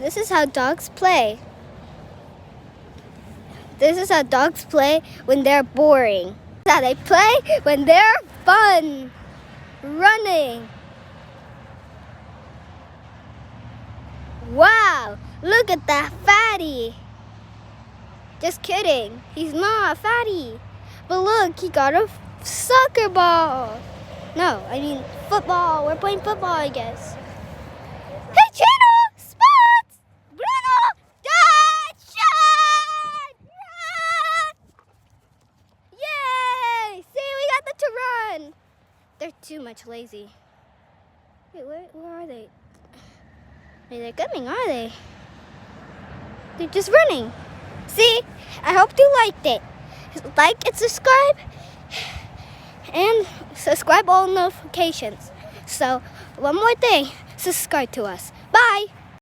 This is how dogs play. This is how dogs play when they're boring. This is how they play when they're fun. Running. Wow, look at that fatty. Just kidding, he's not a fatty. But look, he got a soccer ball. No, I mean football. We're playing football, I guess. Hey, Chino! Spots! Bruno! Shot! Yay! See, we got them to run. They're too much lazy. Wait, where are they? They're coming, are they? They're just running. See, I hope you liked it. Like and subscribe. And subscribe all notifications. So, one more thing, subscribe to us.